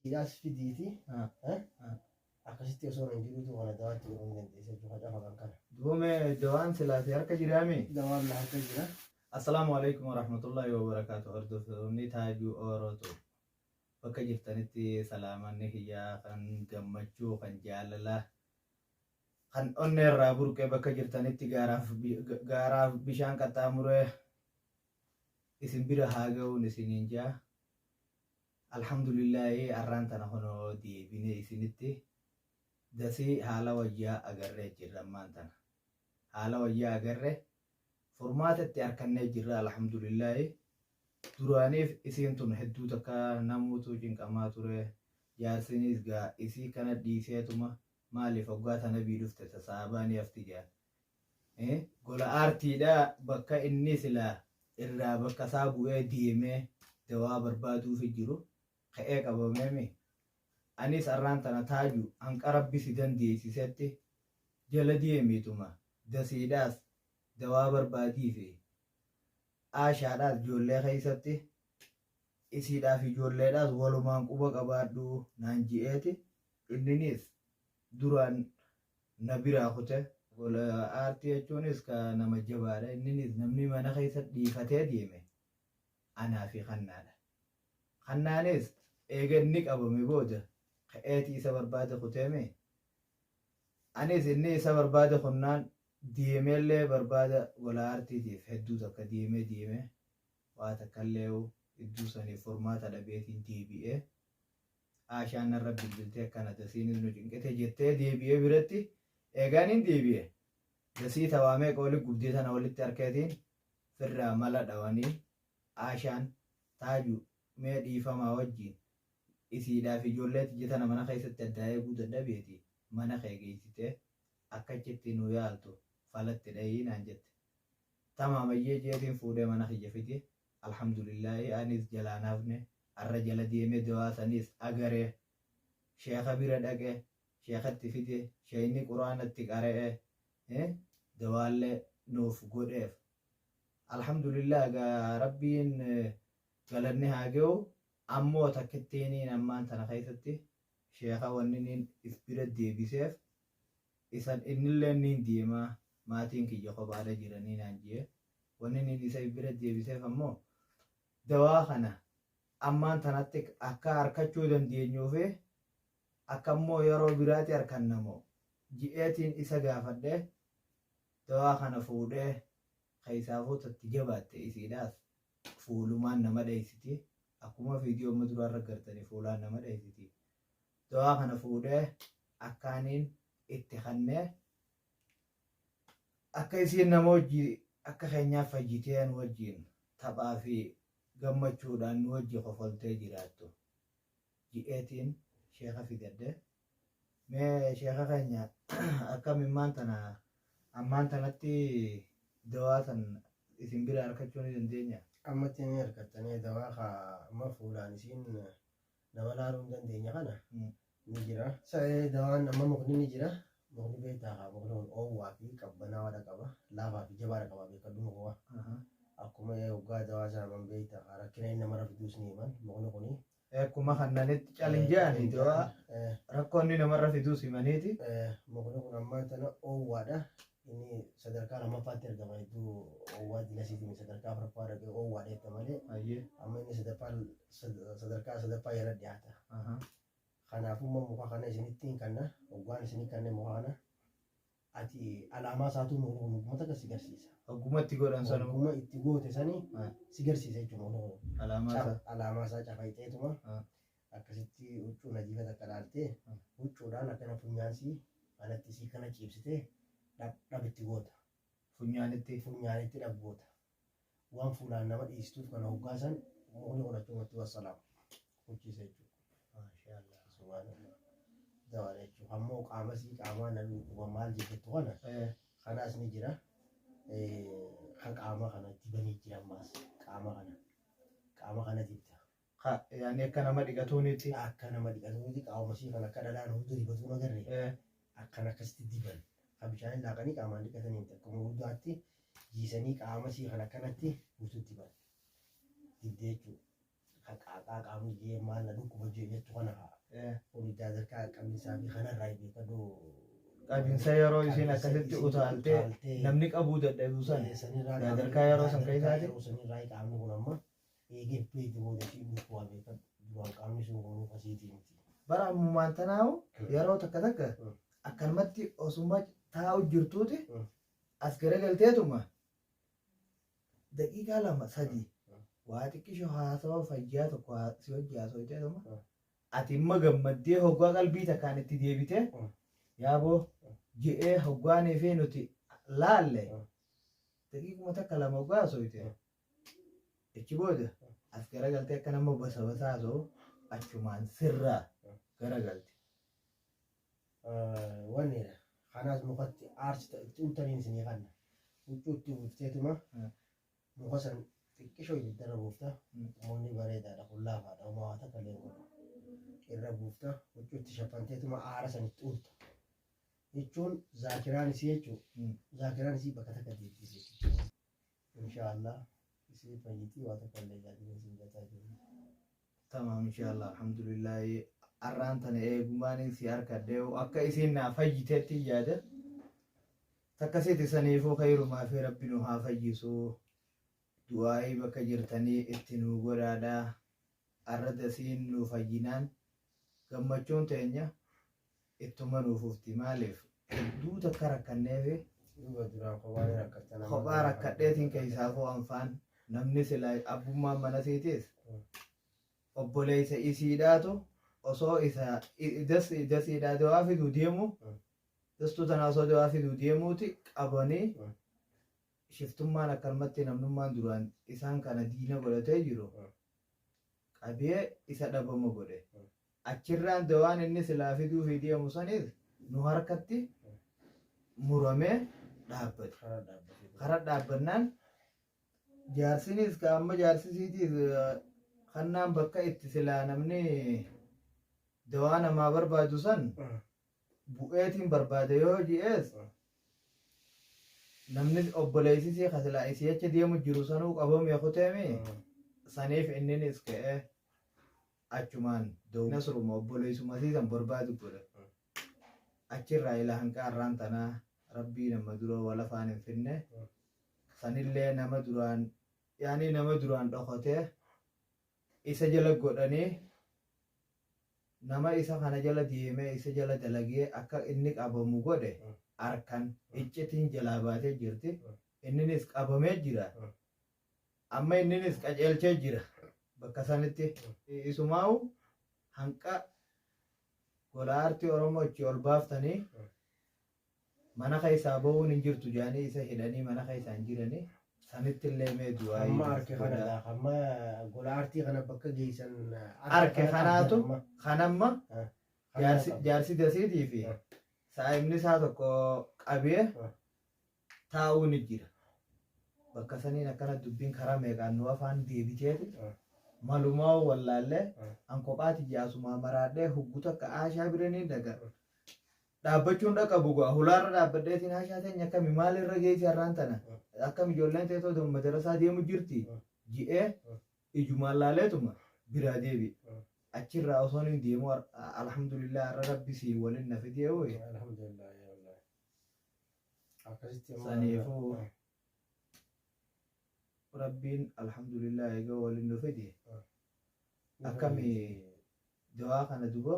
Idaas fidiiti. Akkasitti osoo hin jirutu kana dawaatti godhuu ni dandeessa jechuudha. Qafa kan kana. Duume dawaan silaasee harka jiraami. Dawaan harka jira. Assalaamu alaikum warahmatullahi wabarakatuh. Hordoftoonni Taajuu Oorootu bakka jirtanitti salaamanni hiyyaa kan gammachuu kan jaalalaa kan onnee irraa burqee bakka jirtanitti gaaraaf bishaan qaxxaamuree isin bira haa ga'uun isiniin jaa. Alhamdulillahi arraan tana honoo deebinee isinitti dasii haala wayyaa agarree jirra ammaan tana. Haala wayyaa agarree furmaatatti harkannee jirra alhamdulillahi. Duraaniif isiin tun hedduu takka namuutu cinqamaa ture. Jaarsinis gaa isii kana dhiiseetuma maaliif waggaa tana bii dhufte tasaabaanii hafti jaa. Gola aartiidha bakka inni silaa irraa bakka isaa bu'ee deemee dawaa barbaaduufi jiru ka'ee qabameemi. Anis arraan tana Taaju hanqa rabbi si dandeessisetti jala deemiituma dasiidhaas dawaa barbaadii fi aashaadhaas ijoollee keessatti isiidhaaf ijoolleedhaas walumaan quba qabaadhu naan ji'eeti. Inninis duraan na biraa kute. Gola aartii jechuunis ka nama jabaadha. Inninis namni mana keessatti dhiifatee deeme anaa fi Kannaadha. Kannaanis eega inni qabame booda ka'eetii isa barbaade kuteeme. Anis inni isa barbaade kunnaan deemeellee barbaada gola aartiitiif hedduu takka deemee waa takkallee hedduu saniif furmaata dhabeetiin deebi'ee aashaan narra bilbiltee akkana dasiinis nu cinqite jettee deebi'ee biratti eegaan hin deebi'e. Dasii tawaamee qooli gubdee tana walitti harkeetiin firraa mala dhawanii aashaan Taaju mee dhiifamaa wajjiin isiidhaaf ijoolleetti jetana mana keessatti addaa eeguu dadhabeeti mana kee geessitee akkachitti nu yaaltu falatti dhayii naan jette. Tamaamayyee jeetiin fuudhee mana kiyya fide. Alhamdulillahi anis jalaa naafne arra jala deemee dawaa sanis agaree sheeka bira dhaqee sheekatti fide sheeyni quraanatti qara'ee dawaallee nuuf godheef. Alhamdulillah gaa rabbiin galanni haa ga'u. Ammoo takkittiiniin ammaan tana keessatti sheeka wanni if bira deebiseef isan innillee niin deemaa maatiin kiyya kophaadha jiranii naan jee wanni niin isa if bira deebiseef ammoo dawaa kana ammaan tanatti akka harkachuu dandeenyuufi akka ammoo yeroo biraatti harkannamoo ji'eetiin isa gaafadhee dawaa kana fuudhee keessaafuutatti jabaatte isiidhaas fuulumaan nama dheessiti. Akkuma viidiyoo amma duraarra gartanii fuulaan nama dheessiti. Dawaa kana fuudhee akkaaniin itti kannee akka isiin nama wajjii akka keenyaaf fayyitee nu wajjiin taphaa fi gammachuudhaan nu wajjii kofaltee jiraattu. Ji'eetiin sheeka fidadde mee sheeka keenya akkamimmaan tana ammaan tanatti dawaa tan isin bira harkachuu ni dandeenya. Ammatti ni harkattanii dawaa amma fuulaan isiin nama laaluu hin dandeenya kana ni jira. Dawaan amma mukni ni jira. Mukni beektaa mukni oowwaa fi qabbanaawaa qaba. Laafaa fi jabaadha qaba beekadhu mukuwa. Akkuma waggaa dawaa sana man beektaa rakkina inni namarra fiduus ni himan mukni kuni. Akkuma kannanitti calinjaani dawaa rakkoonni namarra fiduus himaniiti. Mukni kun ammaan tana oowwaadha. Ini sadarkaa lammaffaatti argama hedduu oowwaa dilasiitiin sadarkaa afuraffaa dhaqee oowwaa dheetta malee amma inni sadarkaa sadaffaa jala dhiyaata. Kanaafuu muka kana isinittiin kanna waggaan isinii kanneen muka kana ati alaamaa isaatu uummata kan si garsiisa. Oggumatti godhan sana ogguma itti goote sanii si garsiisa jechuudha. Alaamaa isaa cafayxeetuma akkasitti huccuu nadiifa takka dhaaltee huccuudhaan akkana funyaansii alatti isii kana ciibsitee dhabitti goota. Funyaanitti dhabgoota. Waan fuulaan nama dhiistuuf kana hoggaasan mukni godhachumatti wassalaam. Hojjiisa jechuudha. Maashaallah. Subhaanallah. Dawaa jechuudha. Ammoo qaamasii qaamaa namni maal jettu kana kanaas ni jira. Kan qaama kana dibanii jiran maas qaama kana dibta. Yaani akka nama dhiqatuunitti. Akka nama dhiqatuunitti qaamasii kan akka dhalaan hundi dibatu magarree akkan akkasitti diban. Bishaan laaqanii qaamaan dhiqatanii akkuma guddaatti jiisanii qaamasii kan akkanatti guutuutti baatu. Dibdee jechuudha. Kan qaaqaa qaamni jee maal na dhukkuba jettu kana sadarkaa qabnisaa fi kanarraa beekaduu Qabinsa yeroo isiin akkasitti utaaltee namni qabuu dadhabuu san sadarkaa yeroo san keessaati. Yeroo sanirraa qaamni kun amma eegee beekti booda ishii bu'aa beekadhu duraan qaamni sun kunuun asiitii miti. Bara ammumaan tanaa'u yeroo takka takka akkanumatti osuma taa'u jirtuuti as garagalteetuma daqiiqaa 2-3 waa xiqqisho haasawa fayyaa tokko si hojii haasawteetuma ati imma gammaddee hoggaa qalbii takkaan itti deebitee yaaboo je'ee hoggaanii fi nuti laalle daqiiquma takka 2 hoggaa haasawte ichi booda as garagaltee akka nama basa haasa'u achumaan sirraa garagalte. Wanneedha. Kanaas mukatti aarsi itti ultaniin isinii kanna. Huccuu itti buufteetuma muka san xiqqishoo ibiddarra buufta. Mukni bareedaadha kun laafaadha. Homaa waa takka illee godhu. Irra buufta. Huccuu itti shaphanteetuma aara san itti ulta. Jechuun zaakiraan isii jechuun zaakiraan isii bakka takka deebisee. Inshaallah isii fayyitii waa takka illee jaallatan isin gataa jiru. Tamam inshaallah alhamdulillah. Arraan tana eegumaan si harkadhee akka isiin naa fayyiteetti yaada. Takkasitti saniifuu khayrumaa fi rabbi nu haa fayyisu. Du'aa'ii bakka jirtanii itti nu godhaadhaa. Arra dasiin nu fayyinaan gammachuun teenya ittuma nuuf ufti maaliif hedduu takka rakkanneefi kophaa rakkadheetiin keessaafuu anfaan namni silaa abbummaan mana siitis obboleessa isiidhaatu osoo isa dasiidhaa dawaa fiduu deemu dastuu tana osoo dawaa fiduu deemuuti qabanii shiftummaan akkanumatti namnummaan duraan isaan kana diina godhatee jiru qabee isa dhabama godhe achirraan dawaan inni silaa fiduu fi deemu sanis nu harkatti muramee dhaabbate karaa dhaabbannaan jaarsinis ka amma jaarsisiitiif kannaan bakka itti silaa namni dawaa namaa barbaadu san bu'eetiin barbaade yoo ji'ees namni obboleessisii kasilaa isii achi deemu jiru sanuu qabame kuteemi saniif inninis ka'ee achumaan dawna suruma obboleessuma siisan barbaadu godhe achirraa ila hanqa arraan tanaa rabbii nama dura walafaan hin finne sanillee nama duraan yaani nama duraan dhokotee isa jala godhanii nama isa kana jala deemee isa jala dalagee akka inni qabamu godhe harkan iccitiin jalaa baatee jirti inninis qabamee jira amma inninis qajeelchee jira bakka sanitti isumaa'u hanqa gola aartii oromoo ichi ol baaftanii mana keessaa ba'uun hin jirtu jaanii isa hidhanii mana keessaa hin jiranii sanitti illee mee du'aa amma harke kanadha amma gola aartii kana bakka geessan harke kanaatu kanamma jaarsi dasiitii fi saa'imni isaa tokko qabee taa'uu ni jira bakka saniin akkana dubbiin karaa meeqaan nu afaan deebiteeti malumaa wallaallee an kophaati jaasumaa maraadhee hugguta akka aashaa biranii daga dhaabbachuun dhaqabu gaa hulaarra dhaabbadheetiin haashaa teenya akkami maalirra geessi har'aan tana akkam ijoolleen teetoo madarasaa deemu jirti ji'ee ijumaan laaleetuma biraa deebi achirraa osoon hin deemu alhamdulillah har'a rabbi sii waliin na fidee ooye saniifuu rabbiin alhamdulillah egaa waliin nu fide akkami dawaa kana dubo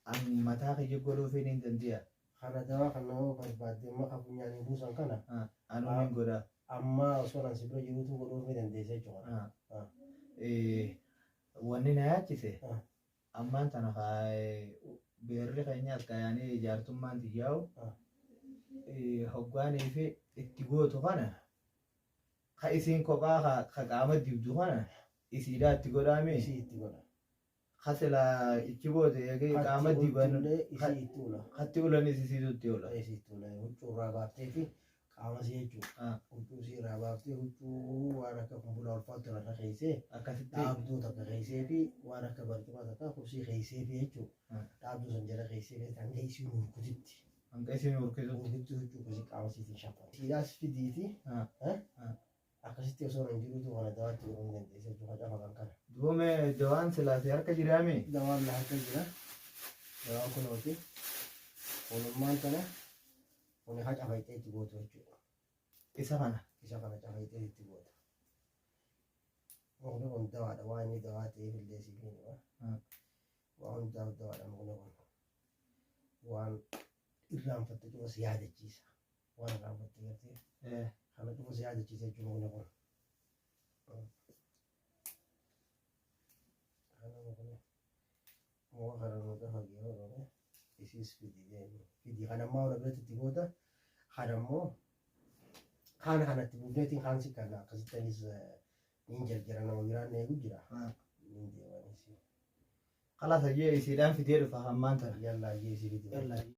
an mataa kiyya godhuufiin hin dandeenya. Kana dawaa kana yoo barbaadde amma kan funyaanii buusan kana anuu hin godha. Amma osoo nan si bira jiruutu godhuufii dandeessa jechuudha. Wanni na yaachise ammaan tana beerri keenyaas kaayanii ijaartummaan xiyyaa'u hoggaanii fi itti gootu kana ka isiin kophaa ka qaama dibdu kana isiidhaa itti godhaame isii itti godha. Hasila ichi booda eegee qaama diban hatti ulanis isiisutti ola. Isiisutti ola huccuu irraa baaftee fi qaama isii jechuudha. Huccuu isii irraa baaftee huccuu waan akka kumbulaa ulfaatu irra keessee akkasitti dhaabduu takka keessee fi waan akka barcumaa takka kursii keessee fi jechuudha. Dhaabduu san jala keessee fi hanga isiin urkutitti. Hanga isiin urkutitti huccuu kusi qaama isiitiin shafa. Siidhaas fidiiti. Akkasitti osoo hin jirutu kana dawaatti godhuu ni dandeessa jechuudha qaama kan kana. Duume dawaan silaasee harka jiraame. Dawaan harka jira. Jawaan kunooti. Kunummaan tana kuni haa cafayxee itti gootu jechuudha. Isa kana. Isa kana cafayxee itti goota. Mukni kun dawaadha. Waan inni dawaa ta'eef illee siif hima. Waan hundaaf dawaadha mukni kun. Waan irraanfatte cufa si yaadachiisa. Waan irraanfatte gartee kana cufa si yaadachiisa jechuudha mukni kun. Kana mukni muka kana nuti hagee horone isis fidi kana ammaa hora biratti itti goota. Kana immoo kana kanatti buufneetiin kaan si kana akkasitti anis niin jarjara nama biraan eegu jira. Niin deemanis. Kalaas hayyee isiidhaan fidee dhufa hammaan tana. Yalla hayyee isii fidi.